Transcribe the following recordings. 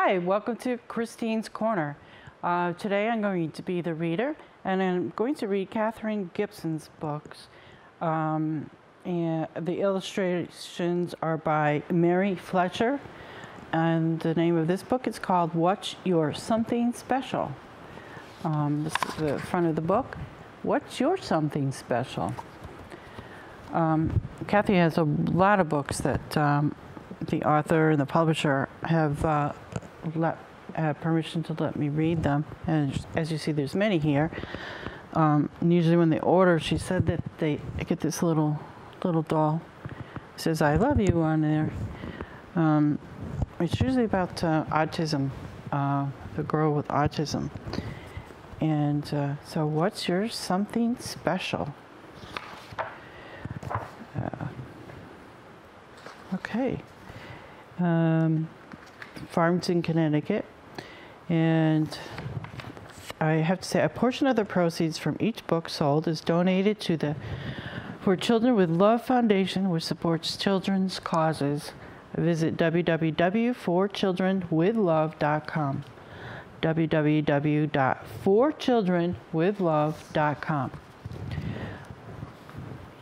Hi, welcome to Christine's Corner. Today I'm going to be the reader, and I'm going to read Katherine Gibson's books. And the illustrations are by Mary Fletcher, and the name of this book is called What's Your Something Special? This is the front of the book. What's your something special? Kathy has a lot of books that the author and the publisher have permission to let me read them, and as you see, there's many here. And usually when they order, she said that they get this little doll. It says "I love you" on there. It's usually about autism, the girl with autism. And so what's your something special? Okay. Farmington, Connecticut. And I have to say, a portion of the proceeds from each book sold is donated to the For Children with Love Foundation, which supports children's causes. Visit www.forchildrenwithlove.com. www.forchildrenwithlove.com.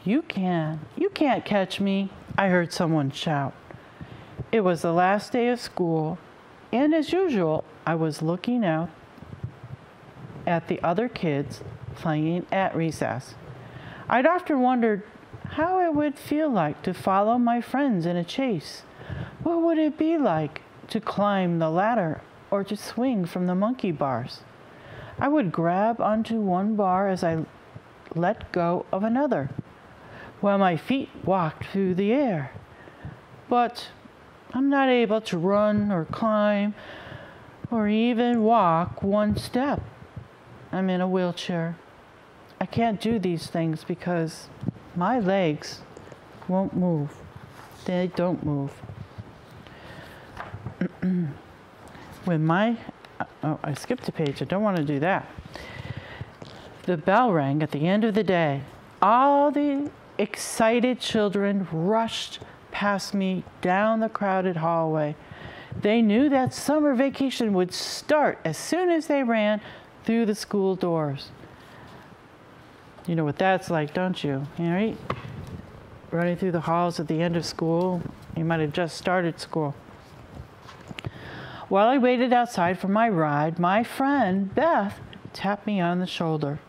You can't catch me, I heard someone shout. It was the last day of school, and as usual, I was looking out at the other kids playing at recess. I'd often wondered how it would feel like to follow my friends in a chase. What would it be like to climb the ladder or to swing from the monkey bars? I would grab onto one bar as I let go of another, while my feet walked through the air. But I'm not able to run or climb or even walk one step. I'm in a wheelchair. I can't do these things because my legs won't move. They don't move. I skipped a page. I don't want to do that. The bell rang at the end of the day. All the excited children rushed past me down the crowded hallway. They knew that summer vacation would start as soon as they ran through the school doors. You know what that's like, don't you? Right? Running through the halls at the end of school. You might have just started school. While I waited outside for my ride, my friend Beth tapped me on the shoulder.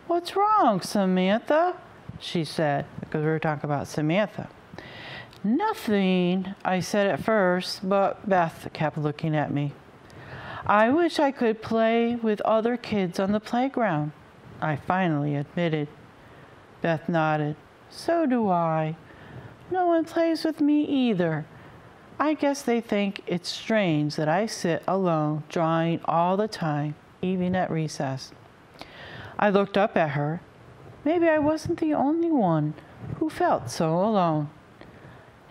"What's wrong, Samantha?" she said, because we were talking about Samantha. "Nothing," I said at first, but Beth kept looking at me. "I wish I could play with other kids on the playground," I finally admitted. Beth nodded. "So do I. No one plays with me either. I guess they think it's strange that I sit alone drawing all the time, even at recess." I looked up at her. Maybe I wasn't the only one who felt so alone.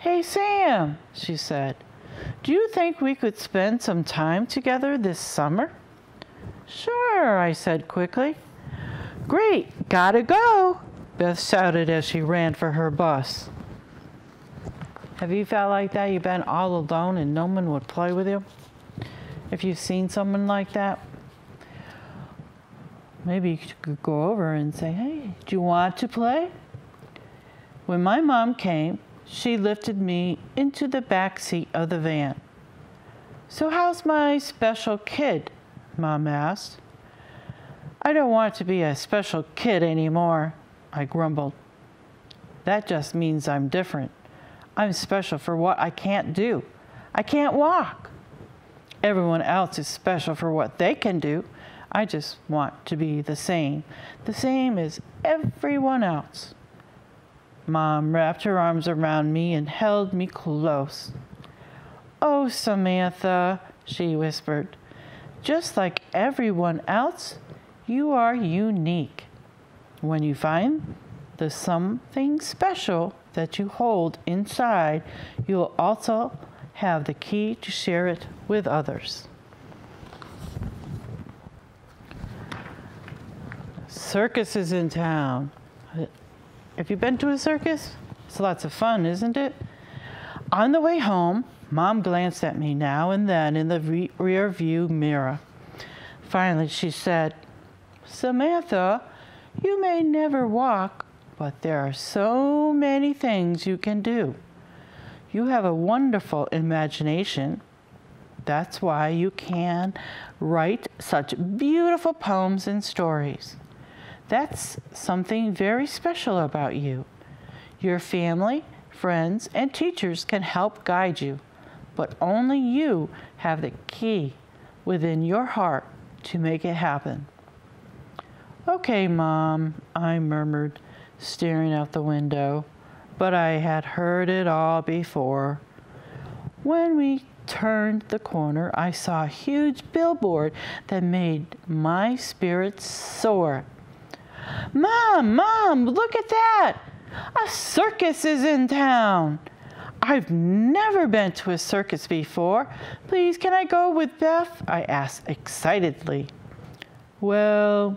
"Hey, Sam," she said, "do you think we could spend some time together this summer?" "Sure," I said quickly. "Great, gotta go," Beth shouted as she ran for her bus. Have you felt like that? You've been all alone and no one would play with you? If you've seen someone like that, maybe you could go over and say, "Hey, do you want to play?" When my mom came, she lifted me into the back seat of the van. "So how's my special kid?" Mom asked. "I don't want to be a special kid anymore," I grumbled. "That just means I'm different. I'm special for what I can't do. I can't walk. Everyone else is special for what they can do. I just want to be the same as everyone else." Mom wrapped her arms around me and held me close. "Oh, Samantha," she whispered, "just like everyone else, you are unique. When you find the something special that you hold inside, you'll also have the key to share it with others." Circus is in town. Have you been to a circus? It's lots of fun, isn't it? On the way home, Mom glanced at me now and then in the rear view mirror. Finally, she said, "Samantha, you may never walk, but there are so many things you can do. You have a wonderful imagination. That's why you can write such beautiful poems and stories. That's something very special about you. Your family, friends, and teachers can help guide you, but only you have the key within your heart to make it happen." "Okay, Mom," I murmured, staring out the window, but I had heard it all before. When we turned the corner, I saw a huge billboard that made my spirits soar. Mom, look at that! A circus is in town! I've never been to a circus before. Please, can I go with Beth?" I asked excitedly. "Well,"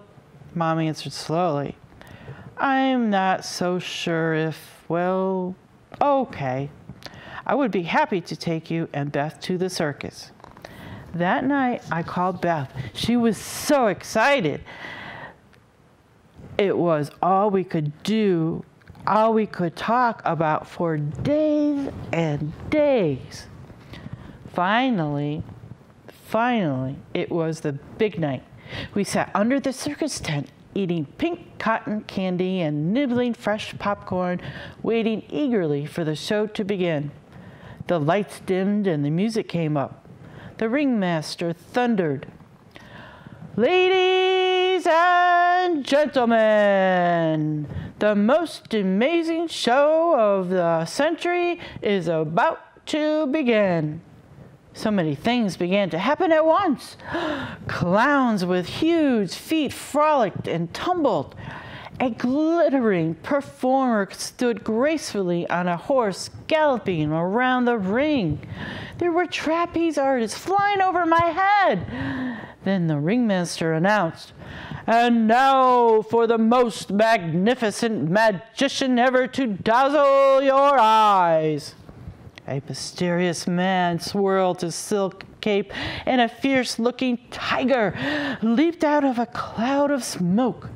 Mom answered slowly, "I'm not so sure if, well, okay. I would be happy to take you and Beth to the circus." That night, I called Beth. She was so excited. It was all we could do, all we could talk about for days and days. Finally, it was the big night. We sat under the circus tent, eating pink cotton candy and nibbling fresh popcorn, waiting eagerly for the show to begin. The lights dimmed and the music came up. The ringmaster thundered, "Ladies and gentlemen, the most amazing show of the century is about to begin." So many things began to happen at once. Clowns with huge feet frolicked and tumbled. A glittering performer stood gracefully on a horse galloping around the ring. There were trapeze artists flying over my head. Then the ringmaster announced, "And now for the most magnificent magician ever to dazzle your eyes." A mysterious man swirled his silk cape, and a fierce-looking tiger leaped out of a cloud of smoke.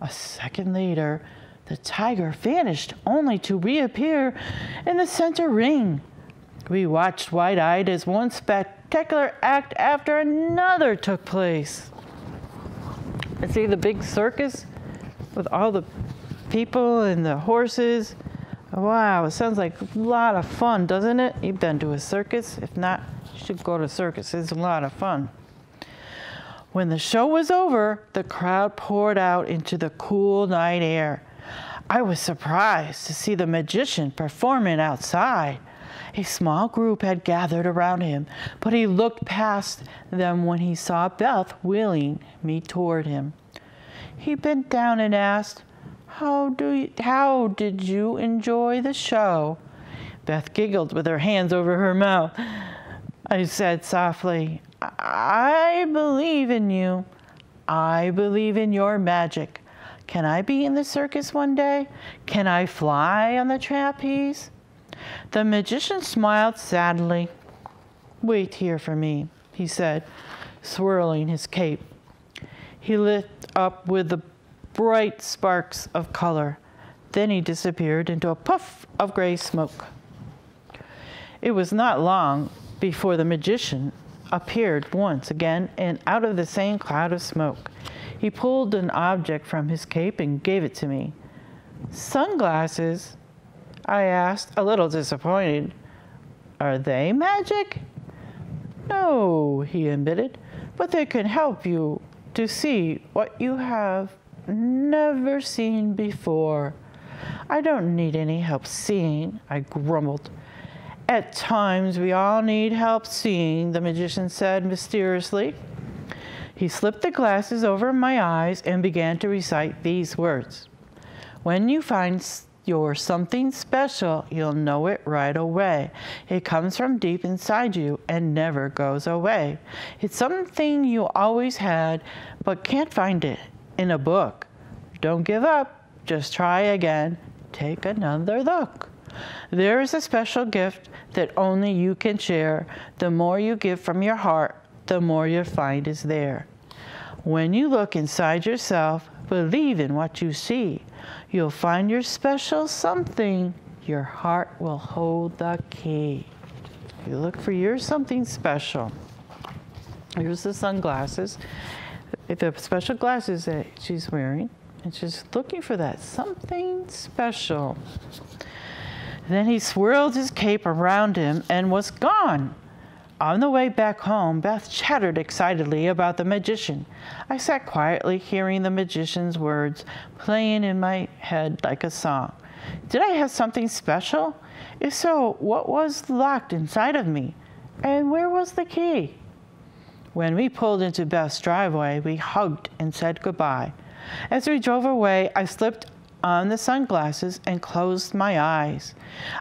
A second later, the tiger vanished, only to reappear in the center ring. We watched wide-eyed as one spectacular act after another took place. And see the big circus with all the people and the horses? Wow, it sounds like a lot of fun, doesn't it? You've been to a circus? If not, you should go to a circus. It's a lot of fun. When the show was over, the crowd poured out into the cool night air. I was surprised to see the magician performing outside. A small group had gathered around him, but he looked past them when he saw Beth wheeling me toward him. He bent down and asked, How did you enjoy the show?" Beth giggled with her hands over her mouth. I said softly, "I believe in you. I believe in your magic. Can I be in the circus one day? Can I fly on the trapeze?" The magician smiled sadly. "Wait here for me," he said, swirling his cape. He lit up with the bright sparks of color. Then he disappeared into a puff of gray smoke. It was not long before the magician appeared once again, and out of the same cloud of smoke, he pulled an object from his cape and gave it to me. "Sunglasses?" I asked, a little disappointed. "Are they magic?" "No," he admitted, "but they can help you to see what you have never seen before." "I don't need any help seeing," I grumbled. "At times we all need help seeing," the magician said mysteriously. He slipped the glasses over my eyes and began to recite these words. "When you find your something special, you'll know it right away. It comes from deep inside you and never goes away. It's something you always had, but can't find it in a book. Don't give up. Just try again. Take another look. There is a special gift that only you can share. The more you give from your heart, the more you'll find is there. When you look inside yourself, believe in what you see. You'll find your special something. Your heart will hold the key. You look for your something special. Here's the sunglasses. The special glasses that she's wearing. And she's looking for that something special. Then he swirled his cape around him and was gone. On the way back home, Beth chattered excitedly about the magician. I sat quietly hearing the magician's words playing in my head like a song. Did I have something special? If so, what was locked inside of me? And where was the key? When we pulled into Beth's driveway, we hugged and said goodbye. As we drove away, I slipped on the sunglasses and closed my eyes.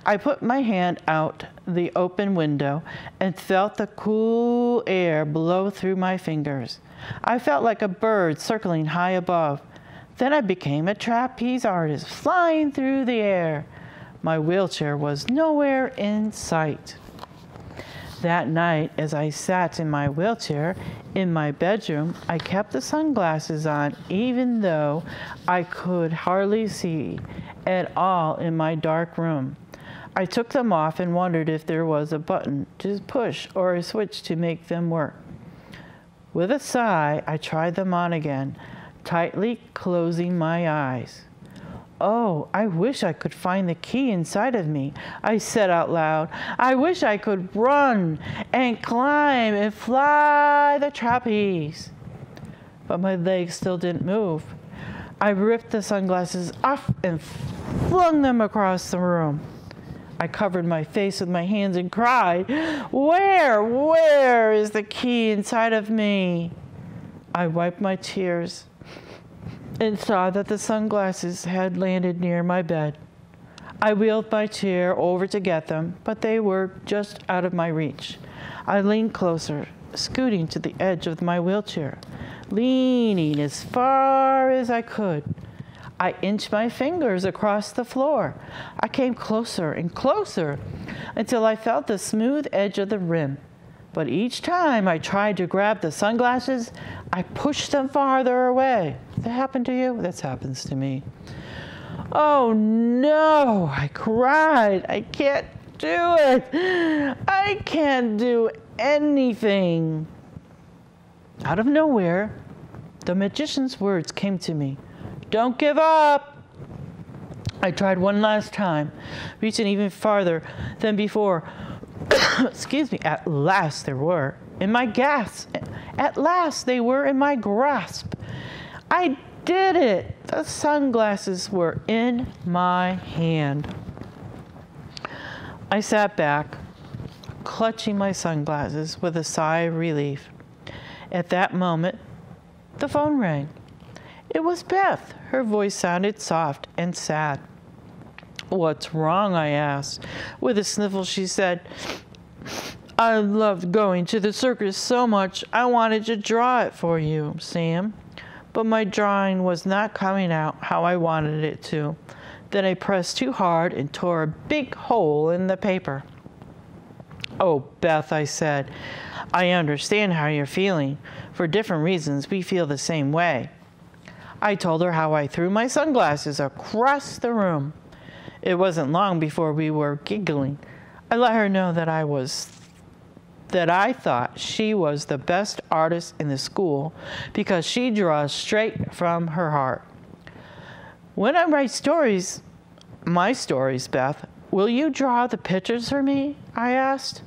I put my hand out the open window and felt the cool air blow through my fingers. I felt like a bird circling high above. Then I became a trapeze artist flying through the air. My wheelchair was nowhere in sight. That night, as I sat in my wheelchair in my bedroom, I kept the sunglasses on even though I could hardly see at all in my dark room. I took them off and wondered if there was a button to push or a switch to make them work. With a sigh, I tried them on again, tightly closing my eyes. Oh, I wish I could find the key inside of me, I said out loud. I wish I could run and climb and fly the trapeze. But my legs still didn't move. I ripped the sunglasses off and flung them across the room. I covered my face with my hands and cried, Where is the key inside of me? I wiped my tears and saw that the sunglasses had landed near my bed. I wheeled my chair over to get them, but they were just out of my reach. I leaned closer, scooting to the edge of my wheelchair, leaning as far as I could. I inched my fingers across the floor. I came closer and closer until I felt the smooth edge of the rim. But each time I tried to grab the sunglasses, I pushed them farther away. Does that happen to you? This happens to me. Oh no, I cried. I can't do it. I can't do anything. Out of nowhere, the magician's words came to me. Don't give up. I tried one last time, reaching even farther than before. Excuse me, at last they were in my grasp. At last they were in my grasp. I did it. The sunglasses were in my hand. I sat back, clutching my sunglasses with a sigh of relief. At that moment, the phone rang. It was Beth. Her voice sounded soft and sad. What's wrong? I asked. With a sniffle, she said, I loved going to the circus so much, I wanted to draw it for you, Sam. But my drawing was not coming out how I wanted it to. Then I pressed too hard and tore a big hole in the paper. Oh, Beth, I said, I understand how you're feeling. For different reasons, we feel the same way. I told her how I threw my sunglasses across the room. It wasn't long before we were giggling. I let her know that I thought she was the best artist in the school because she draws straight from her heart. When I write stories, my stories, Beth, will you draw the pictures for me? I asked.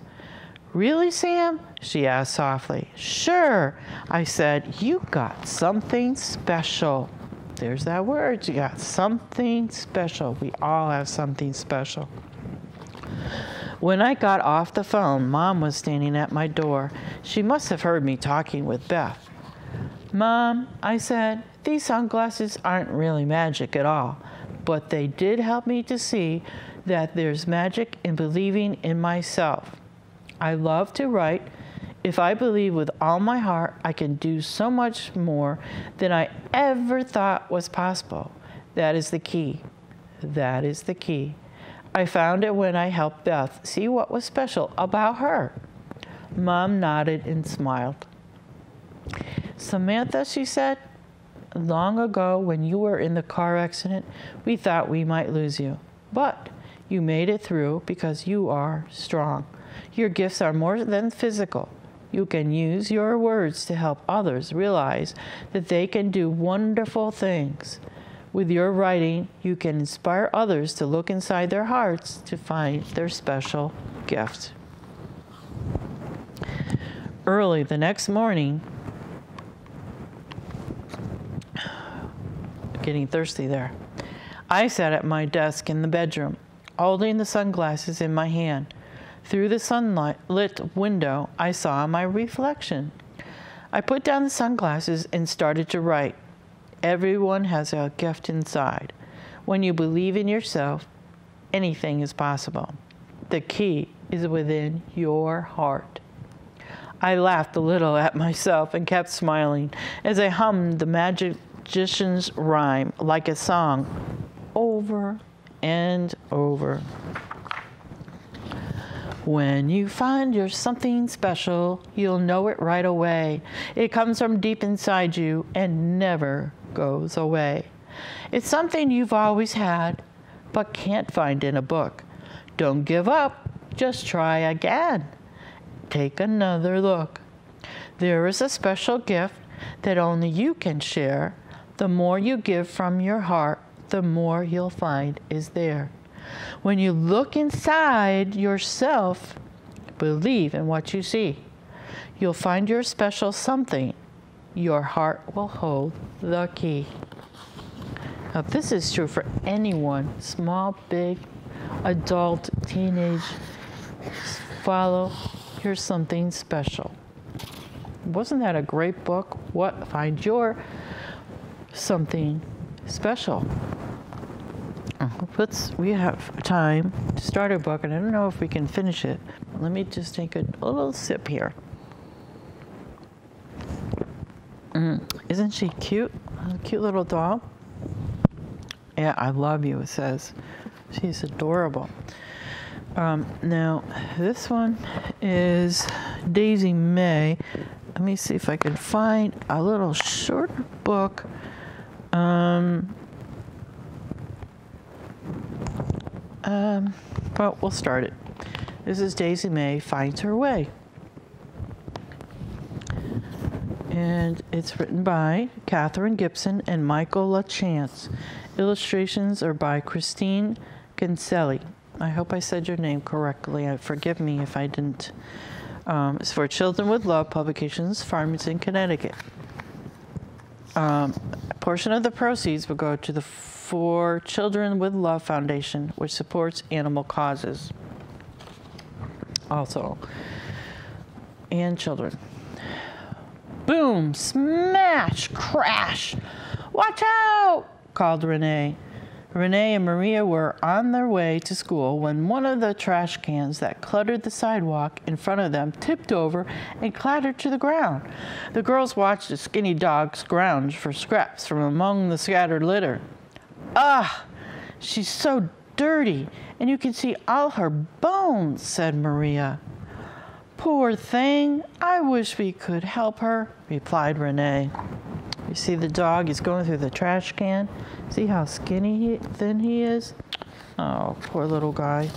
Really, Sam? She asked softly. Sure, I said. You got something special. There's that word. You got something special. We all have something special. When I got off the phone, Mom was standing at my door. She must have heard me talking with Beth. Mom, I said, these sunglasses aren't really magic at all, but they did help me to see that there's magic in believing in myself. I love to write. If I believe with all my heart, I can do so much more than I ever thought was possible. That is the key. That is the key. I found it when I helped Beth see what was special about her. Mom nodded and smiled. Samantha, she said, long ago when you were in the car accident, we thought we might lose you. But you made it through because you are strong. Your gifts are more than physical. You can use your words to help others realize that they can do wonderful things. With your writing, you can inspire others to look inside their hearts to find their special gift. Early the next morning, getting thirsty there, I sat at my desk in the bedroom, holding the sunglasses in my hand. Through the sunlit window, I saw my reflection. I put down the sunglasses and started to write. Everyone has a gift inside. When you believe in yourself, anything is possible. The key is within your heart. I laughed a little at myself and kept smiling as I hummed the magician's rhyme like a song over and over. When you find you're something special, you'll know it right away. It comes from deep inside you and never goes away. It's something you've always had, but can't find in a book. Don't give up, just try again. Take another look. There is a special gift that only you can share. The more you give from your heart, the more you'll find is there. When you look inside yourself, believe in what you see. You'll find your special something. Your heart will hold the key. Now, this is true for anyone, small, big, adult, teenage. Follow your something special. Wasn't that a great book? Find your something special. We have time to start our book, and I don't know if we can finish it. Let me just take a little sip here. Isn't she cute? A cute little doll. Yeah, I love you, it says. She's adorable. Now, this one is Daisy May. Let me see if I can find a little short book. But we'll start it. This is Daisy May Finds Her Way. And it's written by Katherine Gibson and Michael LaChance. Illustrations are by Christine Cancelli. I hope I said your name correctly. Forgive me if I didn't. It's for Children with Love Publications, Farmington, Connecticut. A portion of the proceeds will go to the For Children with Love Foundation, which supports animal causes. Also, and children. Boom, smash, crash. Watch out, called Renee. Renee and Maria were on their way to school when one of the trash cans that cluttered the sidewalk in front of them tipped over and clattered to the ground. The girls watched a skinny dog scrounge for scraps from among the scattered litter. Ah, she's so dirty, and you can see all her bones, said Maria. Poor thing, I wish we could help her, replied Renee. You see the dog, he's going through the trash can. See how thin he is? Oh, poor little guy.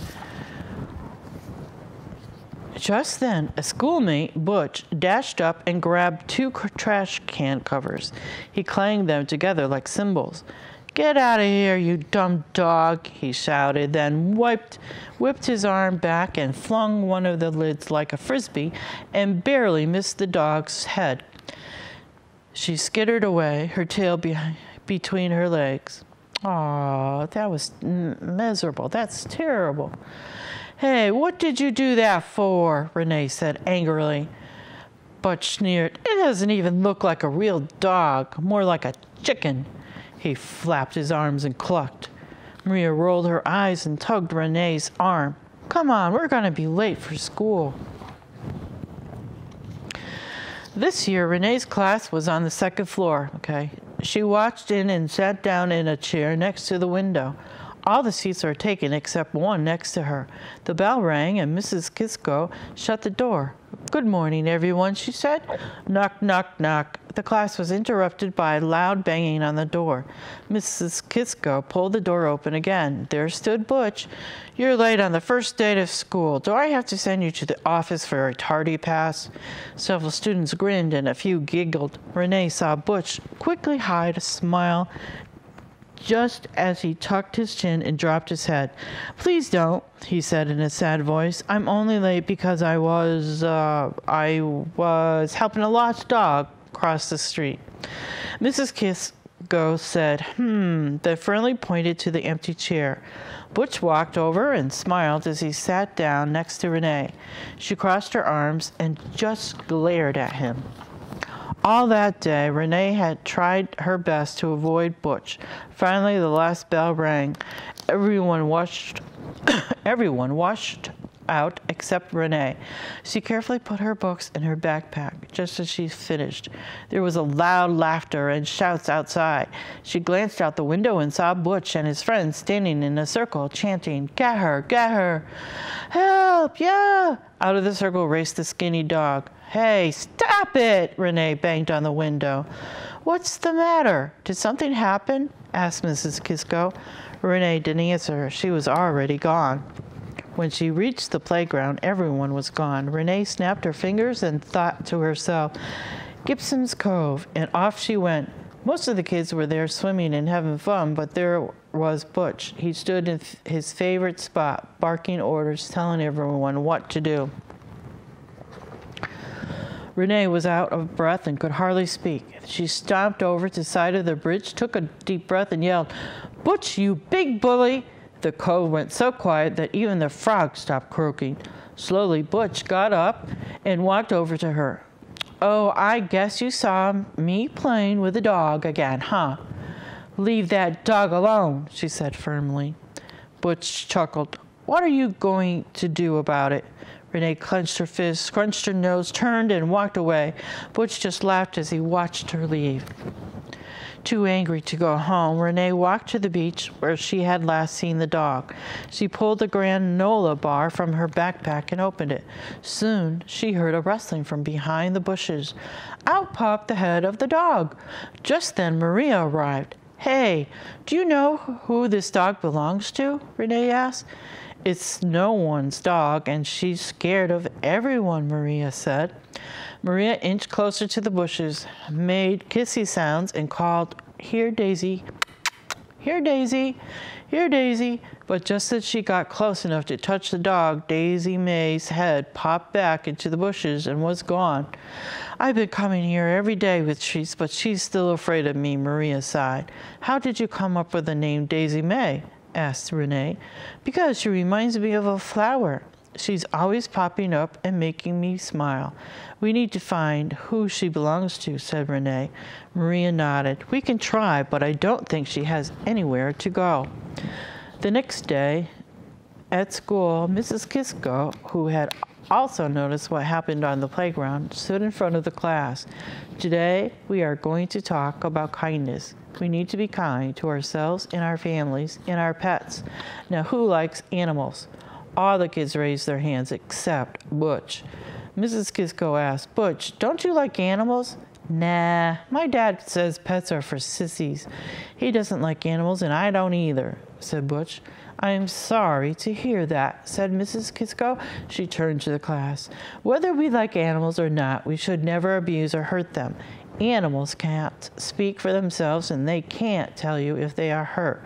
Just then, a schoolmate, Butch, dashed up and grabbed 2 trash can covers. He clanged them together like cymbals. Get out of here, you dumb dog, he shouted, then whipped his arm back and flung one of the lids like a frisbee and barely missed the dog's head. She skittered away, her tail between her legs. Aw, that was miserable. That's terrible. Hey, what did you do that for? Renee said angrily. Butch sneered. It doesn't even look like a real dog, more like a chicken. He flapped his arms and clucked. Maria rolled her eyes and tugged Renee's arm. Come on, we're going to be late for school. This year, Renee's class was on the 2nd floor, okay? She watched in and sat down in a chair next to the window. All the seats were taken except one next to her. The bell rang and Mrs. Kisco shut the door. "Good morning, everyone," she said. Knock, knock, knock. The class was interrupted by loud banging on the door. Mrs. Kisco pulled the door open again. There stood Butch. "You're late on the first day of school. Do I have to send you to the office for a tardy pass?" Several students grinned and a few giggled. Renee saw Butch quickly hide a smile just as he tucked his chin and dropped his head. "Please don't," he said in a sad voice. "I'm only late because I was helping a lost dog cross the street." Mrs. Kisco said, then friendly pointed to the empty chair. Butch walked over and smiled as he sat down next to Renee. She crossed her arms and just glared at him. All that day, Renee had tried her best to avoid Butch. Finally, the last bell rang. Everyone washed out except Renee. She carefully put her books in her backpack. Just as she finished, there was a loud laughter and shouts outside. She glanced out the window and saw Butch and his friends standing in a circle, chanting, "Get her, get her! Help, yeah!" Out of the circle raced the skinny dog. "Hey, stop it!" Renee banged on the window. "What's the matter? Did something happen?" asked Mrs. Kisco. Renee didn't answer. She was already gone. When she reached the playground, everyone was gone. Renee snapped her fingers and thought to herself, "Gibson's Cove," and off she went. Most of the kids were there swimming and having fun, but there was Butch. He stood in his favorite spot, barking orders, telling everyone what to do. Renee was out of breath and could hardly speak. She stomped over to the side of the bridge, took a deep breath, and yelled, "Butch, you big bully!" The cove went so quiet that even the frogs stopped croaking. Slowly, Butch got up and walked over to her. "Oh, I guess you saw me playing with a dog again, huh?" "Leave that dog alone," she said firmly. Butch chuckled. "What are you going to do about it?" Renee clenched her fist, scrunched her nose, turned, and walked away. Butch just laughed as he watched her leave. Too angry to go home, Renee walked to the beach where she had last seen the dog. She pulled the granola bar from her backpack and opened it. Soon, she heard a rustling from behind the bushes. Out popped the head of the dog. Just then, Maria arrived. "Hey, do you know who this dog belongs to?" Renee asked. "It's no one's dog, and she's scared of everyone," Maria said. Maria inched closer to the bushes, made kissy sounds, and called, "Here, Daisy. Here, Daisy. Here, Daisy." But just as she got close enough to touch the dog, Daisy May's head popped back into the bushes and was gone. "I've been coming here every day with Trees, but she's still afraid of me," Maria sighed. "How did you come up with the name Daisy May?" asked Renee. "Because she reminds me of a flower. She's always popping up and making me smile. We need to find who she belongs to," said Renee. Maria nodded. "We can try, but I don't think she has anywhere to go." The next day at school, Mrs. Kisco, who had also noticed what happened on the playground, stood in front of the class. "Today, we are going to talk about kindness. We need to be kind to ourselves and our families and our pets. Now, who likes animals?" All the kids raised their hands except Butch. Mrs. Kisco asked, "Butch, don't you like animals?" "Nah, my dad says pets are for sissies. He doesn't like animals, and I don't either," said Butch. "I am sorry to hear that," said Mrs. Kisco. She turned to the class. "Whether we like animals or not, we should never abuse or hurt them. Animals can't speak for themselves, and they can't tell you if they are hurt.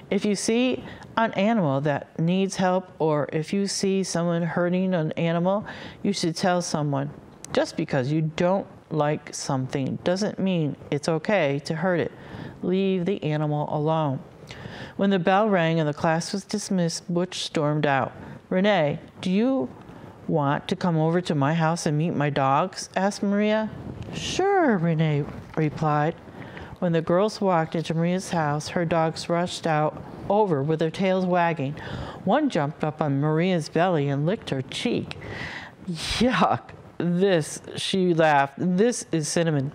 If you see an animal that needs help, or if you see someone hurting an animal, you should tell someone. Just because you don't like something doesn't mean it's okay to hurt it. Leave the animal alone." When the bell rang and the class was dismissed, Butch stormed out. "Renee, do you want to come over to my house and meet my dogs?" asked Maria. "Sure," Renee replied. When the girls walked into Maria's house, her dogs rushed out over with their tails wagging. One jumped up on Maria's belly and licked her cheek. "Yuck, she laughed. "This is Cinnamon.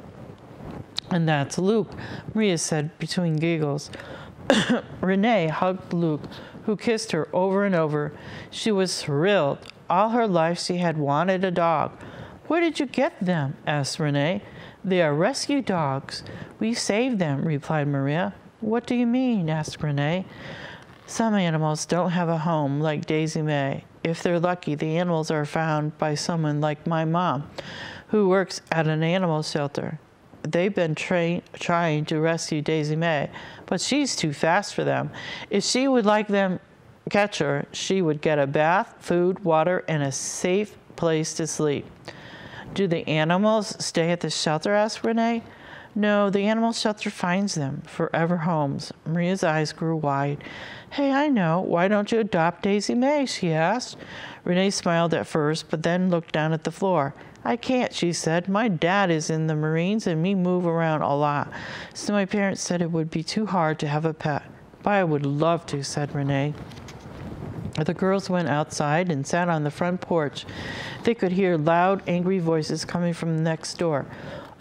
And that's Luke," Maria said between giggles. Renee hugged Luke, who kissed her over and over. She was thrilled. All her life she had wanted a dog. Where did you get them? Asked Renee. They are rescue dogs. We saved them, replied Maria. What do you mean? Asked Renee. Some animals don't have a home like Daisy May. If they're lucky, the animals are found by someone like my mom, who works at an animal shelter. They've been trying to rescue Daisy May, but she's too fast for them. If she would like them catch her, she would get a bath, food, water, and a safe place to sleep. Do the animals stay at the shelter? Asked Renee. No, the animal shelter finds them forever homes. Maria's eyes grew wide. Hey, I know. Why don't you adopt Daisy May? She asked. Renee smiled at first, but then looked down at the floor. I can't, she said. My dad is in the Marines and me move around a lot. So my parents said it would be too hard to have a pet. But I would love to, said Renee. The girls went outside and sat on the front porch. They could hear loud, angry voices coming from next door.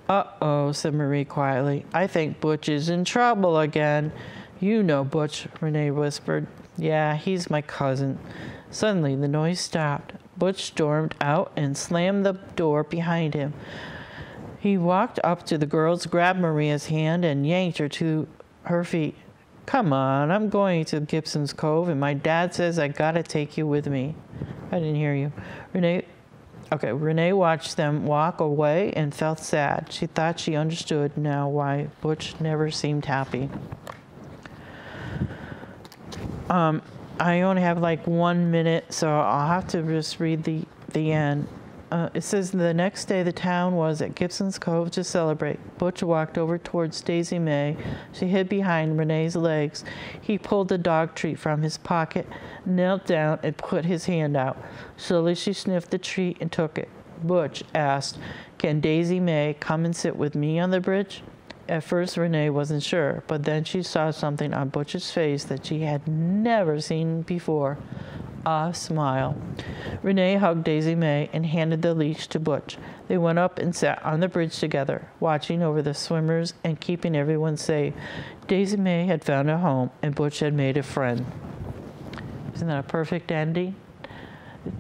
Uh-oh, said Marie quietly. I think Butch is in trouble again. You know Butch, Renee whispered. Yeah, he's my cousin. Suddenly, the noise stopped. Butch stormed out and slammed the door behind him. He walked up to the girls, grabbed Maria's hand, and yanked her to her feet. Come on, I'm going to Gibson's Cove, and my dad says I gotta take you with me. I didn't hear you. Renee watched them walk away and felt sad. She thought she understood now why Butch never seemed happy. I only have like 1 minute, so I'll have to just read the end. It says the next day the town was at Gibson's Cove to celebrate. Butch walked over towards Daisy May. She hid behind Renee's legs. He pulled the dog treat from his pocket, knelt down, and put his hand out. Slowly she sniffed the treat and took it. Butch asked, Can Daisy May come and sit with me on the bridge? At first, Renee wasn't sure, but then she saw something on Butch's face that she had never seen before. A smile. Renee hugged Daisy May and handed the leash to Butch. They went up and sat on the bridge together, watching over the swimmers and keeping everyone safe. Daisy May had found a home, and Butch had made a friend. Isn't that a perfect ending?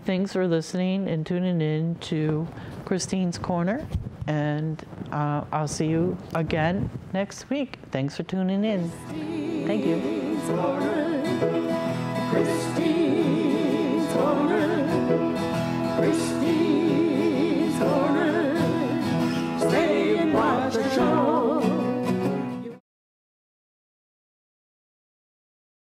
Thanks for listening and tuning in to Christine's Corner. And I'll see you again next week. Thanks for tuning in. Thank you.